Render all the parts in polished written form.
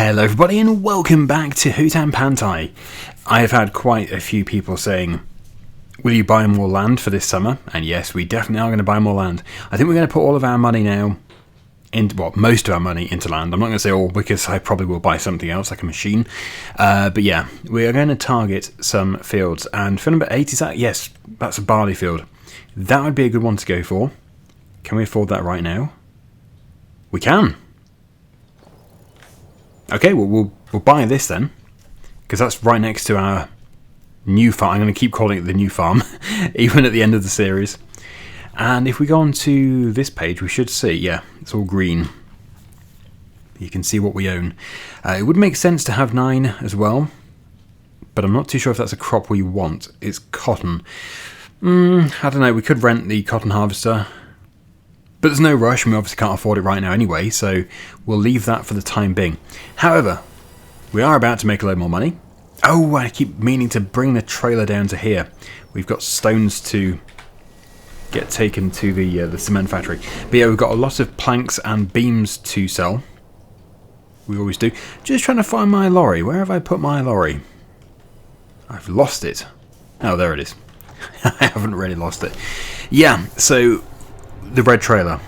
Hello everybody and welcome back to Hutan Pantai. I have had quite a few people saying, will you buy more land for this summer? And yes, we definitely are going to buy more land. I think we're going to put all of our money now, most of our money into land. I'm not going to say all because I probably will buy something else like a machine. But yeah, we are going to target some fields. And field number 8, is that? Yes, that's a barley field. That would be a good one to go for. Can we afford that right now? We can. Okay, well, we'll buy this then, because that's right next to our new farm. I'm going to keep calling it the new farm, even at the end of the series. And if we go on to this page, we should see, yeah, it's all green. You can see what we own. It would make sense to have 9 as well, but I'm not too sure if that's a crop we want. It's cotton. I don't know, we could rent the cotton harvester. But there's no rush, and we obviously can't afford it right now anyway, so we'll leave that for the time being. However, we are about to make a load more money. Oh, I keep meaning to bring the trailer down to here. We've got stones to get taken to the cement factory. But yeah, we've got a lot of planks and beams to sell. We always do. Just trying to find my lorry. Where have I put my lorry? I've lost it. Oh, there it is. I haven't really lost it. Yeah, so the red trailer.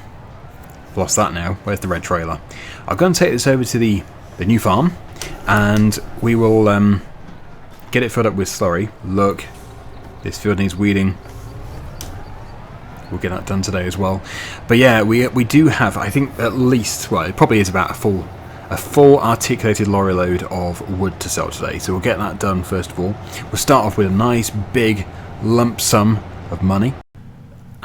Lost that now. Where's the red trailer? I'll go and take this over to the new farm, and we will get it filled up with slurry. Look, this field needs weeding. We'll get that done today as well. But yeah, we do have, I think, at least, well, it probably is about a full articulated lorry load of wood to sell today. So we'll get that done first of all. We'll start off with a nice big lump sum of money.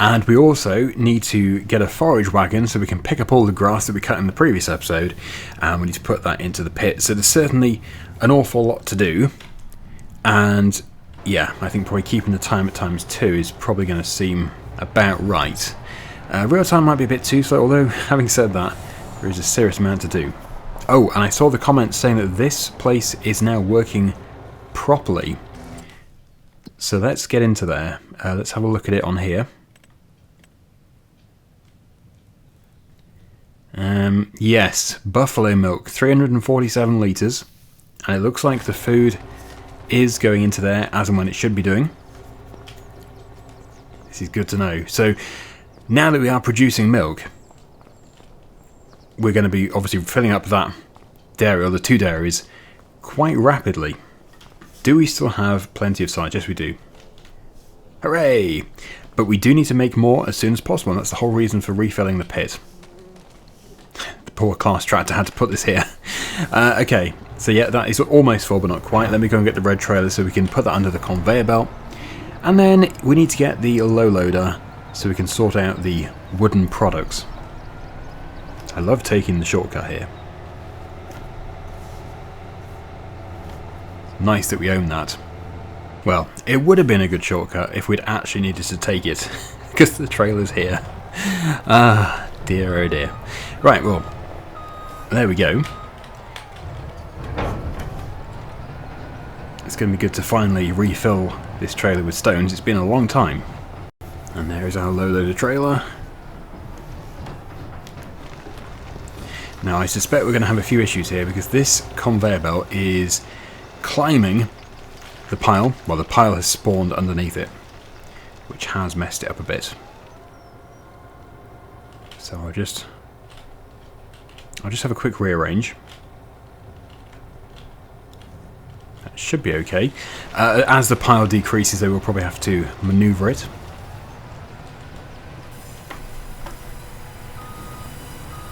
And we also need to get a forage wagon so we can pick up all the grass that we cut in the previous episode, and we need to put that into the pit. So there's certainly an awful lot to do, and yeah, I think probably keeping the time at ×2 is probably going to seem about right. Real time might be a bit too slow, although having said that, there is a serious amount to do. Oh, and I saw the comments saying that this place is now working properly. So let's get into there. Let's have a look at it on here. Yes, buffalo milk, 347 litres, and it looks like the food is going into there as and when it should be doing. This is good to know. So now that we are producing milk, we're going to be obviously filling up that dairy, or the 2 dairies, quite rapidly. Do we still have plenty of sites? Yes, we do. Hooray! But we do need to make more as soon as possible, and that's the whole reason for refilling the pit. Poor class tractor had to put this here. Okay, so yeah, that is almost full, but not quite. Let me go and get the red trailer so we can put that under the conveyor belt. And then we need to get the low loader so we can sort out the wooden products. I love taking the shortcut here. Nice that we own that. Well, it would have been a good shortcut if we'd actually needed to take it, because the trailer's here. Ah, dear oh dear. Right, well, there we go. It's going to be good to finally refill this trailer with stones. It's been a long time. And there is our low loader trailer. Now I suspect we're going to have a few issues here because this conveyor belt is climbing the pile. Well, the pile has spawned underneath it, which has messed it up a bit. So I'll just have a quick rearrange. That should be okay. As the pile decreases, they will probably have to maneuver it.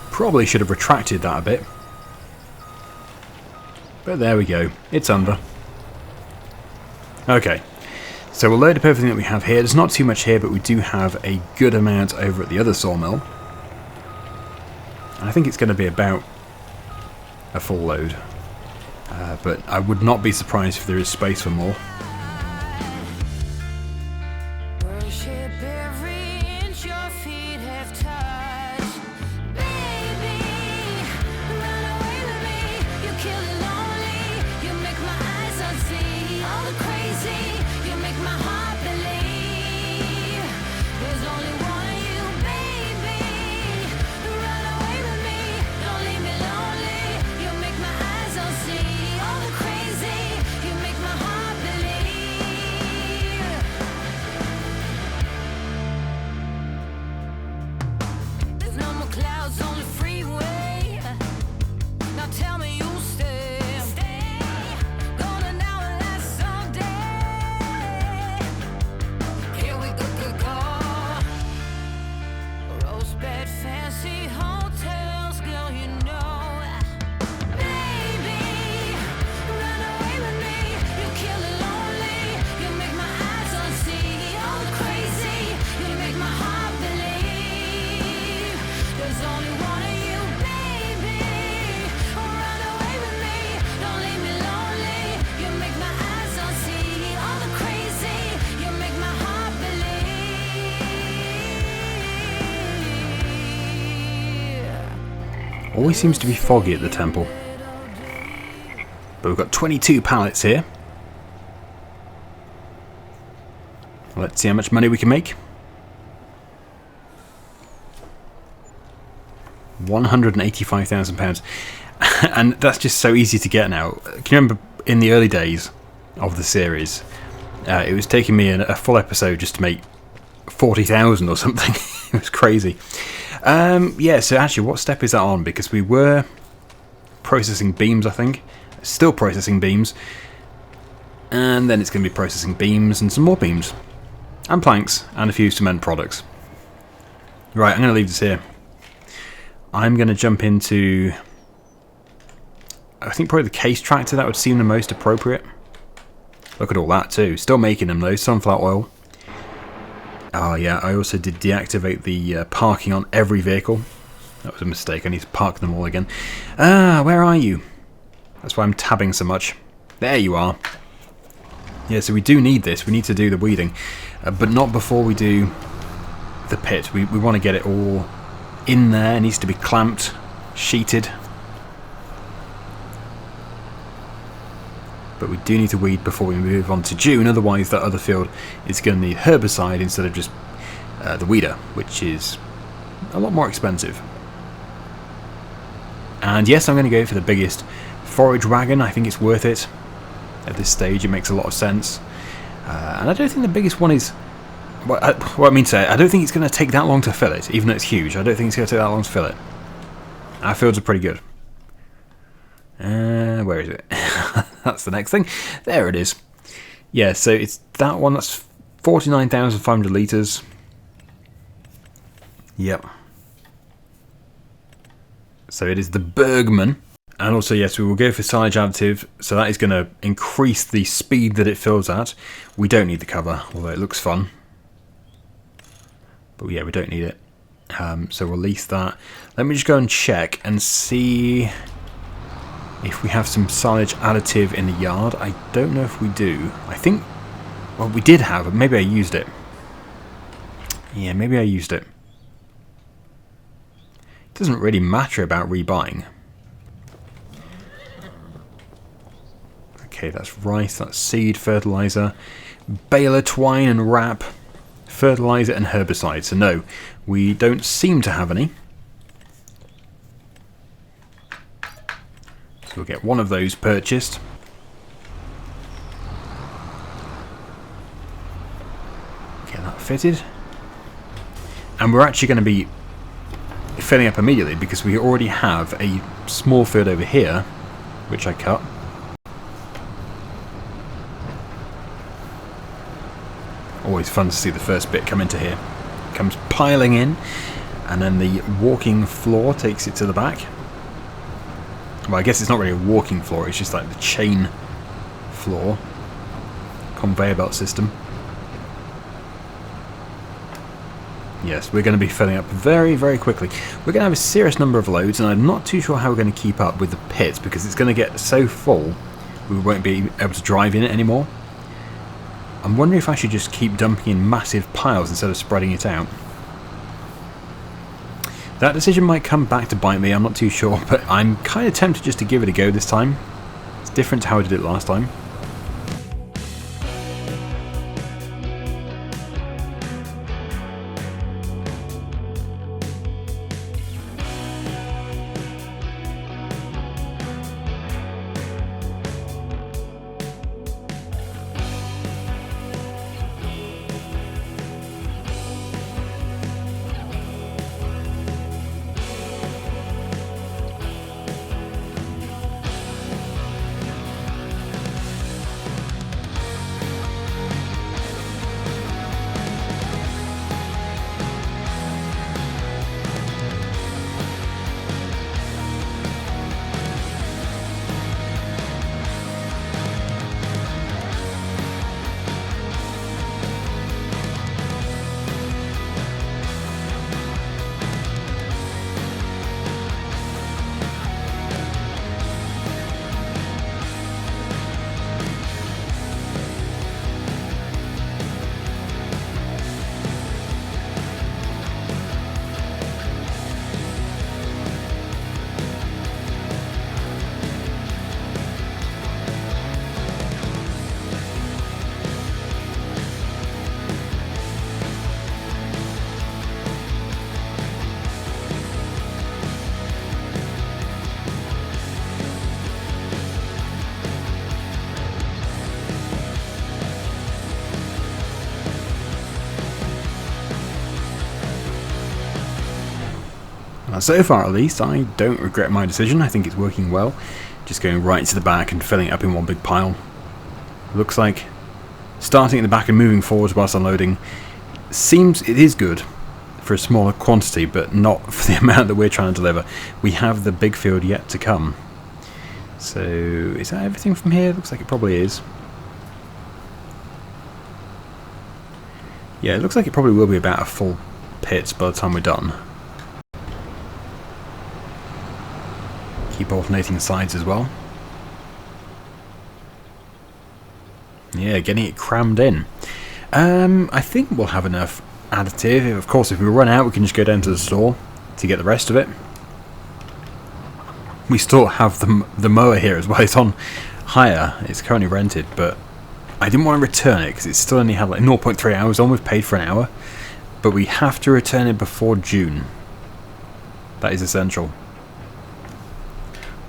Probably should have retracted that a bit. But there we go. It's under. Okay. So we'll load up everything that we have here. There's not too much here, but we do have a good amount over at the other sawmill. I think it's going to be about a full load, but I would not be surprised if there is space for more. Always seems to be foggy at the temple. But we've got 22 pallets here. Let's see how much money we can make. £185,000. And that's just so easy to get now. Can you remember in the early days of the series, it was taking me a full episode just to make 40,000 or something. It was crazy. Yeah, so actually, what step is that on? Because we were processing beams, I think. Still processing beams. And then it's going to be processing beams and some more beams. And planks. And a few cement products. Right, I'm going to leave this here. I'm going to jump into... I think probably the case tractor. That would seem the most appropriate. Look at all that too. Still making them though. Sunflower oil. Oh yeah, I also did deactivate the parking on every vehicle. That was a mistake. I need to park them all again. Ah, where are you? That's why I'm tabbing so much. There you are. Yeah, so we do need this. We need to do the weeding. But not before we do the pit. We want to get it all in there. It needs to be clamped, sheeted. But we do need to weed before we move on to June, otherwise that other field is going to need herbicide instead of just the weeder, which is a lot more expensive. And yes, I'm going to go for the biggest forage wagon. I think it's worth it at this stage. It makes a lot of sense. And I don't think the biggest one is... Well, I don't think it's going to take that long to fill it, even though it's huge. I don't think it's going to take that long to fill it. Our fields are pretty good. Where is it? That's the next thing. There it is. Yeah, so it's that one. That's 49,500 litres. Yep. So it is the Bergman. And also, yes, we will go for silage additive. So that is going to increase the speed that it fills at. We don't need the cover, although it looks fun. But yeah, we don't need it. So we'll lease that. Let me just go and check and see... if we have some silage additive in the yard. I don't know if we do. I think... well, we did have it. Maybe I used it. Yeah, maybe I used it. It doesn't really matter about rebuying. Okay, that's rice. That's seed, fertilizer, baler, twine and wrap, fertilizer and herbicide. So no, we don't seem to have any. We'll get one of those purchased. Get that fitted. And we're actually going to be filling up immediately because we already have a small field over here, which I cut. Always fun to see the first bit come into here. Comes piling in, and then the walking floor takes it to the back. Well, I guess it's not really a walking floor, it's just like the chain floor. Conveyor belt system. Yes, we're going to be filling up very, very quickly. We're going to have a serious number of loads, and I'm not too sure how we're going to keep up with the pit, because it's going to get so full, we won't be able to drive in it anymore. I'm wondering if I should just keep dumping in massive piles instead of spreading it out. That decision might come back to bite me, I'm not too sure, but I'm kind of tempted just to give it a go this time. It's different to how I did it last time. So far at least, I don't regret my decision. I think it's working well. Just going right to the back and filling it up in one big pile. Looks like starting at the back and moving forwards whilst unloading it is good for a smaller quantity, but not for the amount that we're trying to deliver. We have the big field yet to come. So, is that everything from here? Looks like it probably is. Yeah, it looks like it probably will be about a full pit by the time we're done. Keep alternating the sides as well. Yeah, getting it crammed in. I think we'll have enough additive. Of course, if we run out, we can just go down to the store to get the rest of it. We still have the mower here as well. It's on hire. It's currently rented, but I didn't want to return it because it still only had like 0.3 hours, almost paid for an hour. But we have to return it before June. That is essential.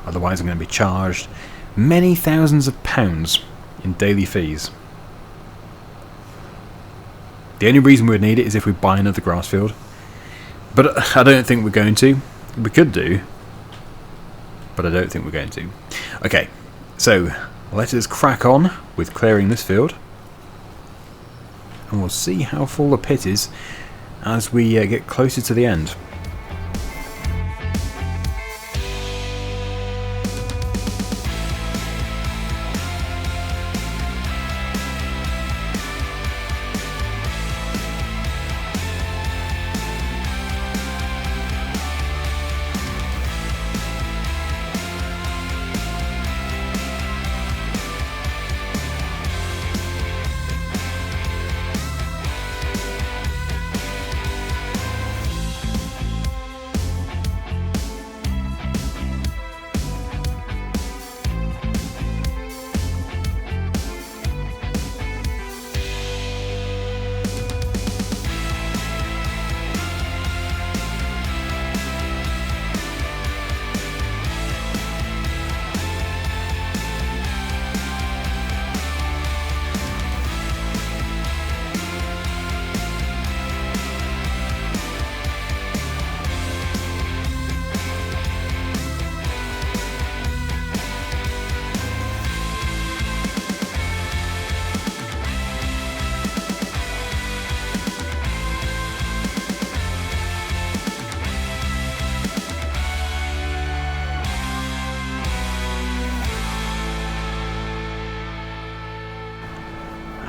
Otherwise I'm going to be charged many thousands of pounds in daily fees. The only reason we'd need it is if we buy another grass field. But I don't think we're going to. We could do, but I don't think we're going to. Okay, so let us crack on with clearing this field. And we'll see how full the pit is as we get closer to the end.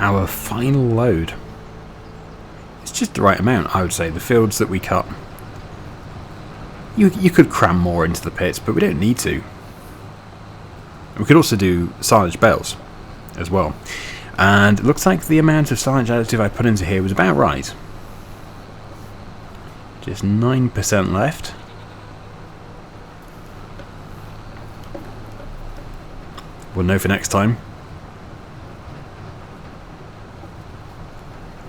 Our final load. It's just the right amount, I would say. The fields that we cut, you could cram more into the pits, but we don't need to. We could also do silage bales as well. And it looks like the amount of silage additive I put into here was about right. Just 9% left. We'll know for next time.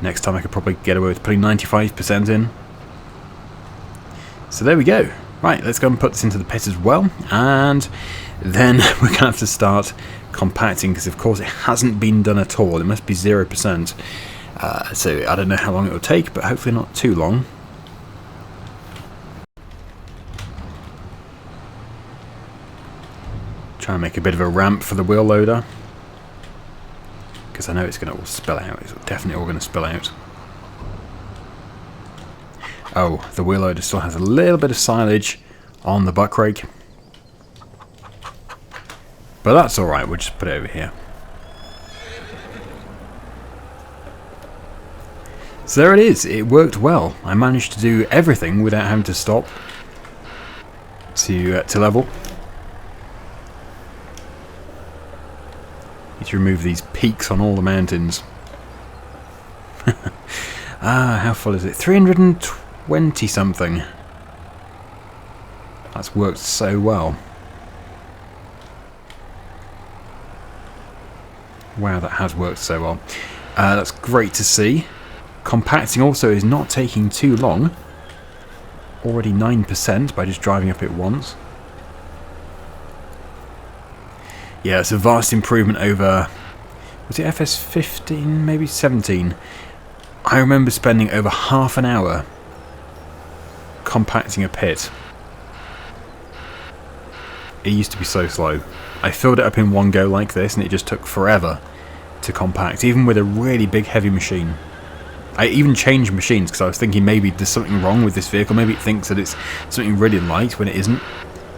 Next time I could probably get away with putting 95% in. So there we go. Right, let's go and put this into the pit as well. And then we're going to have to start compacting, because of course it hasn't been done at all. It must be 0%. So I don't know how long it will take, but hopefully not too long. Try and make a bit of a ramp for the wheel loader, because I know it's going to all spill out. It's definitely all going to spill out. Oh, the wheel loader still has a little bit of silage on the buck rake. But that's alright, we'll just put it over here. So there it is, it worked well. I managed to do everything without having to stop to level. Need to remove these peaks on all the mountains. How full is it? 320 something. That's worked so well. Wow, that has worked so well. That's great to see. Compacting also is not taking too long. Already 9% by just driving up it once. Yeah, it's a vast improvement over, was it FS15, maybe 17? I remember spending over half an hour compacting a pit. it used to be so slow. I filled it up in one go like this, and it just took forever to compact, even with a really big heavy machine. I even changed machines because I was thinking maybe there's something wrong with this vehicle. Maybe it thinks that it's something really light when it isn't.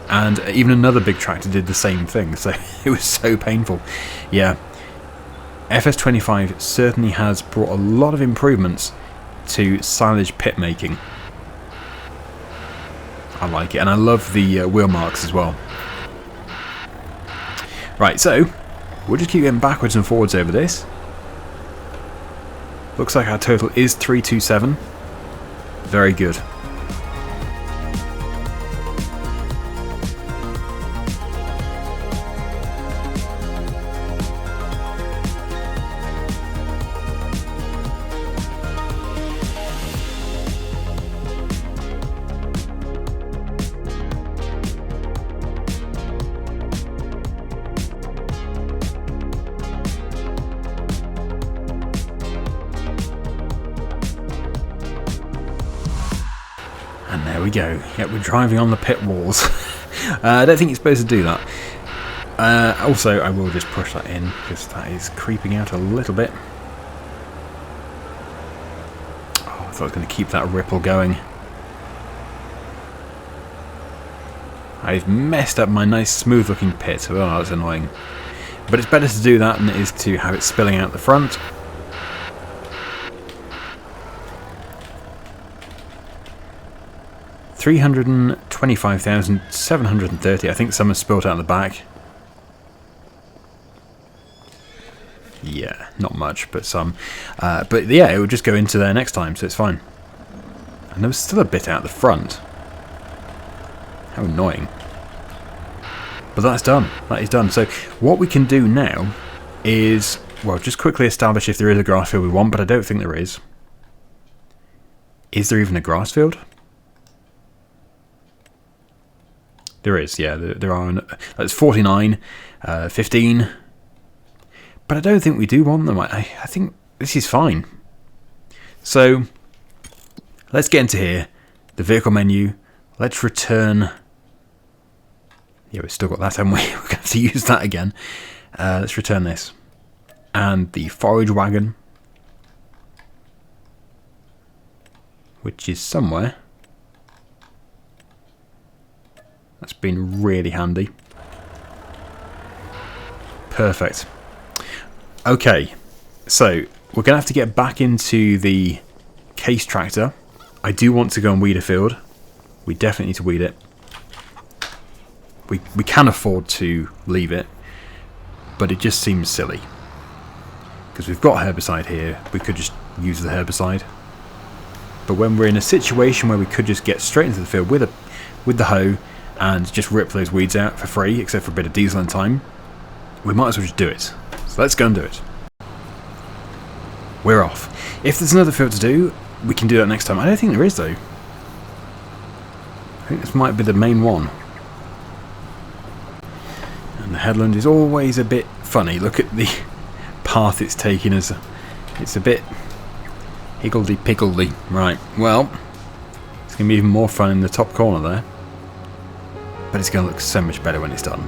And even another big tractor did the same thing, so it was so painful. Yeah, FS25 certainly has brought a lot of improvements to silage pit making. I like it, and I love the wheel marks as well. Right, so we'll just keep getting backwards and forwards over this. Looks like our total is 327. Very good. And there we go. Yep, we're driving on the pit walls. I don't think it's supposed to do that. Also, I will just push that in because that is creeping out a little bit. Oh, I thought I was going to keep that ripple going. I've messed up my nice smooth looking pit. Oh, that's annoying. But it's better to do that than it is to have it spilling out the front. $325,730. I think some has spilled out the back. Yeah, not much, but some. But yeah, it will just go into there next time, so it's fine. And there was still a bit out the front. How annoying. But that's done. That is done. So what we can do now is, well, just quickly establish if there is a grass field we want, but I don't think there is. Is there even a grass field? There is, yeah. There are. That's 49, 15. But I don't think we do want them. I think this is fine. So let's get into here. The vehicle menu. Let's return. Yeah, we've still got that, haven't we? We're going to have to use that again. Let's return this. And the forage wagon, which is somewhere. That's been really handy. Perfect. Okay, so we're going to have to get back into the case tractor. I do want to go and weed a field. We definitely need to weed it. We can afford to leave it, but it just seems silly. Because we've got herbicide here, we could just use the herbicide. But when we're in a situation where we could just get straight into the field with the hoe and just rip those weeds out for free, except for a bit of diesel and time, we might as well just do it. So let's go and do it. We're off. If there's another field to do, we can do that next time. I don't think there is, though. I think this might be the main one. And the headland is always a bit funny. Look at the path it's taking us. It's a bit higgledy-piggledy. Right, well, it's going to be even more fun in the top corner there. But it's going to look so much better when it's done.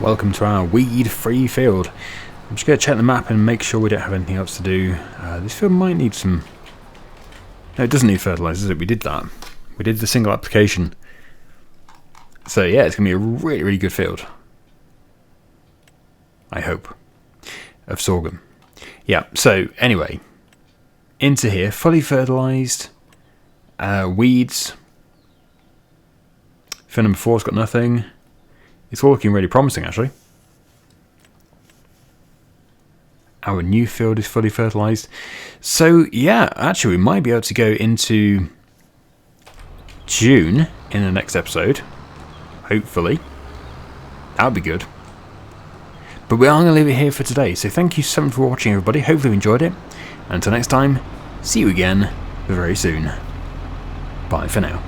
Welcome to our weed-free field. I'm just going to check the map and make sure we don't have anything else to do. This field might need some... No, it doesn't need fertilizer, does it? We did that. We did the single application. So yeah, it's going to be a really, really good field. I hope. Of sorghum. Yeah, so anyway. Into here, fully fertilized. Weeds. Field number 4's got nothing. It's all looking really promising, actually. Our new field is fully fertilized. So, yeah, actually, we might be able to go into June in the next episode. Hopefully. That would be good. But we are going to leave it here for today. So, thank you so much for watching, everybody. Hopefully you enjoyed it. And until next time, see you again very soon. Bye for now.